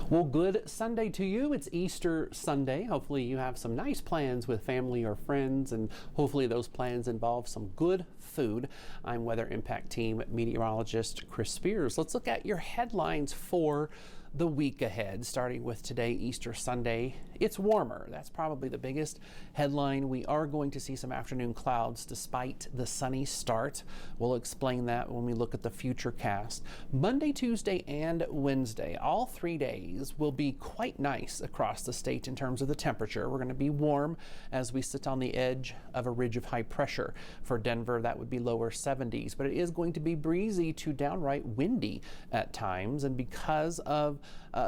Well, good Sunday to you. It's Easter Sunday. Hopefully you have some nice plans with family or friends, and hopefully those plans involve some good food. I'm Weather Impact Team meteorologist Chris Spears. Let's look at your headlines for the week ahead, starting with today, Easter Sunday. It's warmer. That's probably the biggest headline. We are going to see some afternoon clouds despite the sunny start. We'll explain that when we look at the future cast. Monday, Tuesday, and Wednesday, all 3 days will be quite nice across the state in terms of the temperature. We're going to be warm as we sit on the edge of a ridge of high pressure. For Denver, that would be lower 70s, but it is going to be breezy to downright windy at times. And because of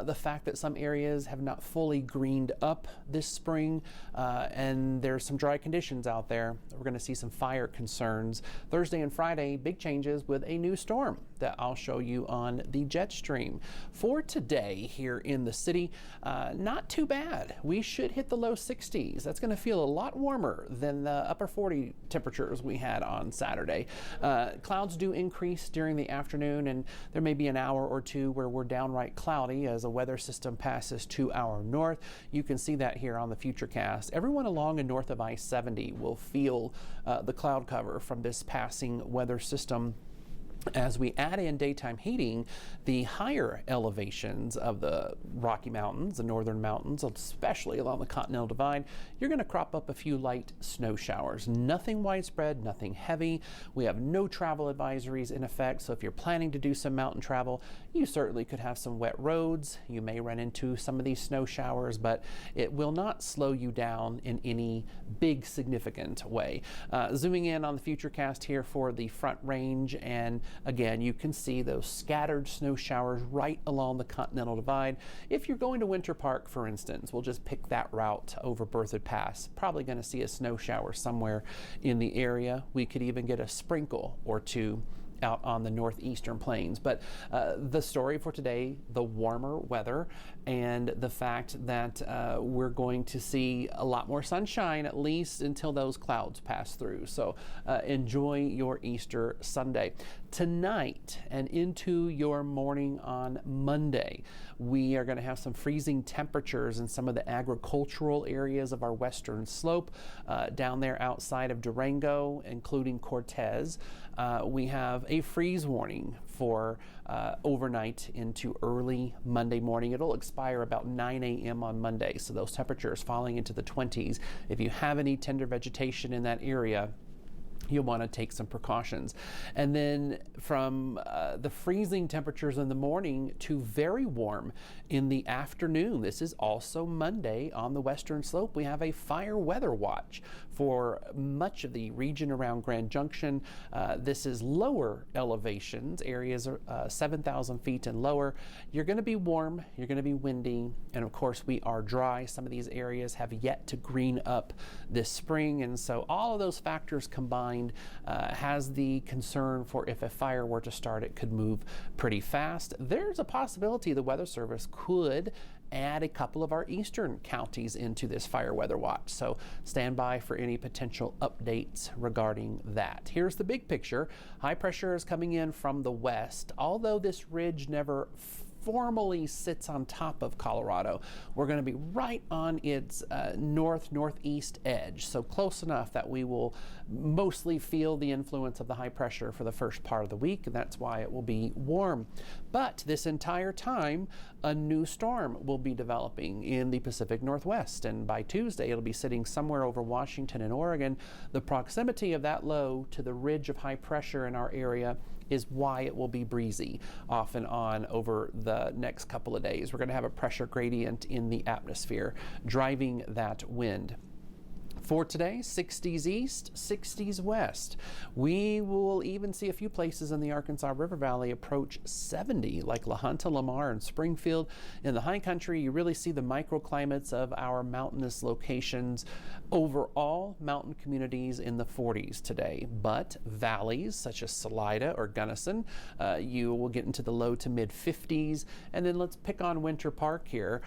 the fact that some areas have not fully greened up this spring and there's some dry conditions out there, we're going to see some fire concerns. Thursday and Friday, big changes with a new storm that I'll show you on the jet stream. For today here in the city, not too bad. We should hit the low 60s. That's going to feel a lot warmer than the upper 40 temperatures we had on Saturday. Clouds do increase during the afternoon, and there may be an hour or two where we're downright cloudy as a weather system passes to our north. You can see that here on the Futurecast. Everyone along and north of I-70 will feel the cloud cover from this passing weather system. As we add in daytime heating, the higher elevations of the Rocky Mountains, the northern mountains, especially along the Continental Divide, you're going to crop up a few light snow showers. Nothing widespread, nothing heavy. We have no travel advisories in effect, so if you're planning to do some mountain travel, you certainly could have some wet roads. You may run into some of these snow showers, but it will not slow you down in any big significant way. Zooming in on the Futurecast here for the Front Range, and again, you can see those scattered snow showers right along the Continental Divide. If you're going to Winter Park, for instance, we'll just pick that route over Berthoud Pass. Probably going to see a snow shower somewhere in the area. We could even get a sprinkle or two out on the northeastern plains. But the story for today, the warmer weather and the fact that we're going to see a lot more sunshine, at least until those clouds pass through. So enjoy your Easter Sunday. Tonight and into your morning on Monday, we are going to have some freezing temperatures in some of the agricultural areas of our western slope, down there outside of Durango, including Cortez. We have a freeze warning for overnight into early Monday morning. It'll expire about 9 a.m. on Monday, so those temperatures falling into the 20s. If you have any tender vegetation in that area, you'll want to take some precautions. And then from the freezing temperatures in the morning to very warm in the afternoon. This is also Monday on the western slope. We have a fire weather watch for much of the region around Grand Junction. This is lower elevations, areas 7,000 feet and lower. You're going to be warm, you're going to be windy, and of course we are dry. Some of these areas have yet to green up this spring, and so all of those factors combined has the concern for if a fire were to start, it could move pretty fast. There's a possibility the Weather Service could add a couple of our eastern counties into this fire weather watch, so stand by for any potential updates regarding that. Here's the big picture. High pressure is coming in from the west. Although this ridge never formally sits on top of Colorado, we're going to be right on its northeast edge, so close enough that we will mostly feel the influence of the high pressure for the first part of the week, and that's why it will be warm. But this entire time, a new storm will be developing in the Pacific Northwest, and by Tuesday it'll be sitting somewhere over Washington and Oregon. The proximity of that low to the ridge of high pressure in our area is why it will be breezy off and on over the next couple of days. We're going to have a pressure gradient in the atmosphere driving that wind. For today, 60s east, 60s west. We will even see a few places in the Arkansas River Valley approach 70, like La Junta, Lamar, and Springfield. In the high country, you really see the microclimates of our mountainous locations. Overall, mountain communities in the 40s today, but valleys such as Salida or Gunnison, you will get into the low to mid 50s. And then let's pick on Winter Park here.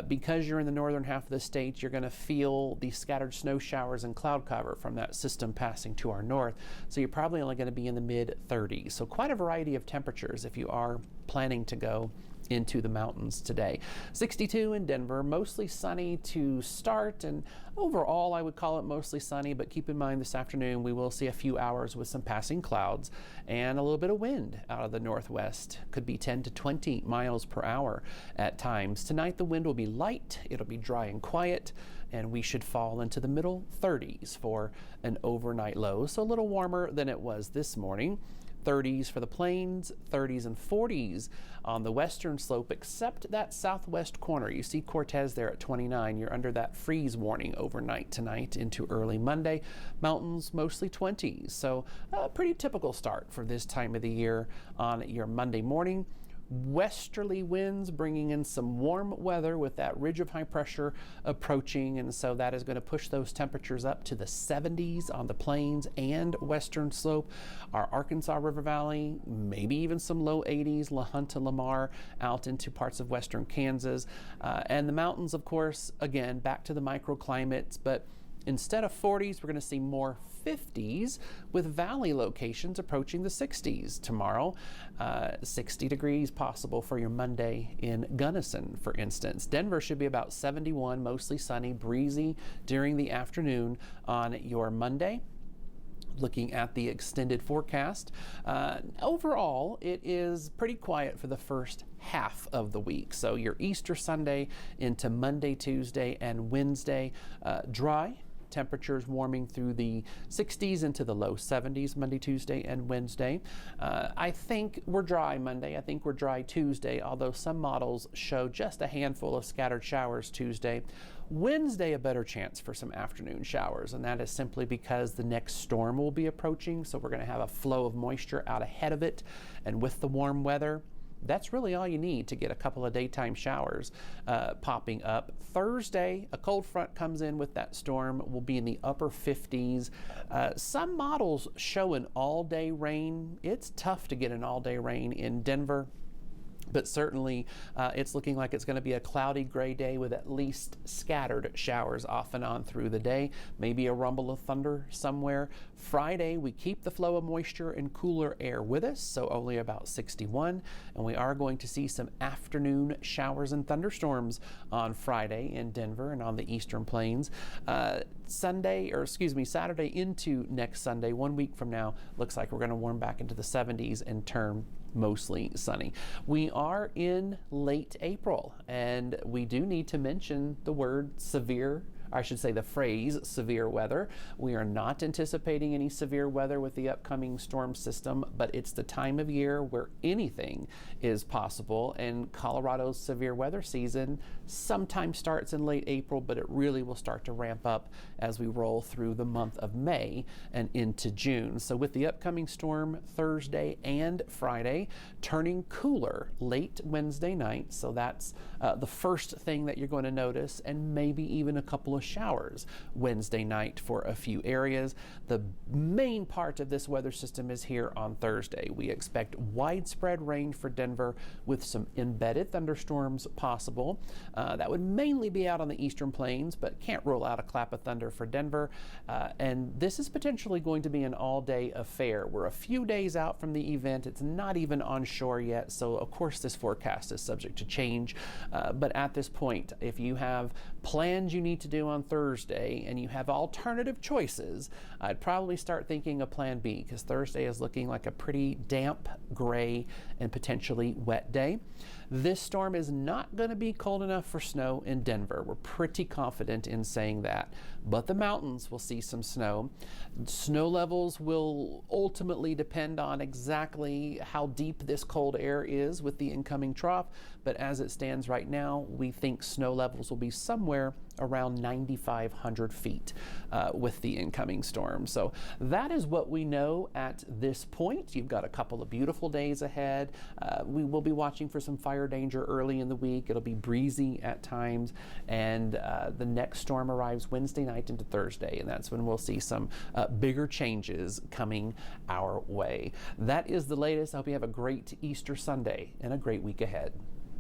Because you're in the northern half of the state, you're going to feel the scattered snow showers and cloud cover from that system passing to our north. So you're probably only going to be in the mid 30s. So quite a variety of temperatures if you are planning to go into the mountains today. 62 in Denver, mostly sunny to start, and overall I would call it mostly sunny, but keep in mind this afternoon we will see a few hours with some passing clouds and a little bit of wind out of the northwest. Could be 10 to 20 miles per hour at times. Tonight the wind will be light, it'll be dry and quiet, and we should fall into the middle 30s for an overnight low, so a little warmer than it was this morning. 30s for the plains, 30s and 40s on the western slope, except that southwest corner. You see Cortez there at 29. You're under that freeze warning overnight tonight into early Monday. Mountains mostly 20s, so a pretty typical start for this time of the year on your Monday morning. Westerly winds bringing in some warm weather with that ridge of high pressure approaching, and so that is going to push those temperatures up to the 70s on the plains and western slope. Our Arkansas River Valley, maybe even some low 80s, La Junta, Lamar, out into parts of western Kansas, and the mountains, of course, again back to the microclimates, but instead of 40s, we're going to see more 50s with valley locations approaching the 60s tomorrow. 60 degrees possible for your Monday in Gunnison, for instance. Denver should be about 71, mostly sunny, breezy during the afternoon on your Monday. Looking at the extended forecast, overall it is pretty quiet for the first half of the week. So your Easter Sunday into Monday, Tuesday, and Wednesday, dry. Temperatures warming through the 60s into the low 70s Monday, Tuesday, and Wednesday. I think we're dry Monday. I think we're dry Tuesday, although some models show just a handful of scattered showers Tuesday. Wednesday, a better chance for some afternoon showers, and that is simply because the next storm will be approaching, so we're going to have a flow of moisture out ahead of it, and with the warm weather, that's really all you need to get a couple of daytime showers popping up. Thursday, a cold front comes in with that storm. We'll be in the upper 50s. Some models show an all-day rain. It's tough to get an all-day rain in Denver, but certainly it's looking like it's going to be a cloudy gray day with at least scattered showers off and on through the day, maybe a rumble of thunder somewhere. Friday, we keep the flow of moisture and cooler air with us, so only about 61, and we are going to see some afternoon showers and thunderstorms on Friday in Denver and on the eastern plains. Saturday into next Sunday, 1 week from now, looks like we're going to warm back into the 70s and turn mostly sunny. We are in late April, and we do need to mention the word severe. I should say the phrase severe weather. We are not anticipating any severe weather with the upcoming storm system, but it's the time of year where anything is possible, and Colorado's severe weather season sometimes starts in late April, but it really will start to ramp up as we roll through the month of May and into June. So with the upcoming storm Thursday and Friday, turning cooler late Wednesday night, so that's the first thing that you're going to notice, and maybe even a couple of showers Wednesday night for a few areas. The main part of this weather system is here on Thursday. We expect widespread rain for Denver with some embedded thunderstorms possible. That would mainly be out on the eastern plains, but can't rule out a clap of thunder for Denver. And this is potentially going to be an all-day affair. We're a few days out from the event. It's not even on shore yet, so of course this forecast is subject to change. But at this point, if you have plans you need to do on Thursday and you have alternative choices, I'd probably start thinking of plan B, because Thursday is looking like a pretty damp, gray, and potentially wet day. This storm is not going to be cold enough for snow in Denver. We're pretty confident in saying that, but the mountains will see some snow. Snow levels will ultimately depend on exactly how deep this cold air is with the incoming trough, but as it stands right now, we think snow levels will be somewhere around 9,500 feet with the incoming storm. So that is what we know at this point. You've got a couple of beautiful days ahead. We will be watching for some fire danger early in the week. It'll be breezy at times, and the next storm arrives Wednesday night into Thursday, and that's when we'll see some bigger changes coming our way. That is the latest. I hope you have a great Easter Sunday and a great week ahead.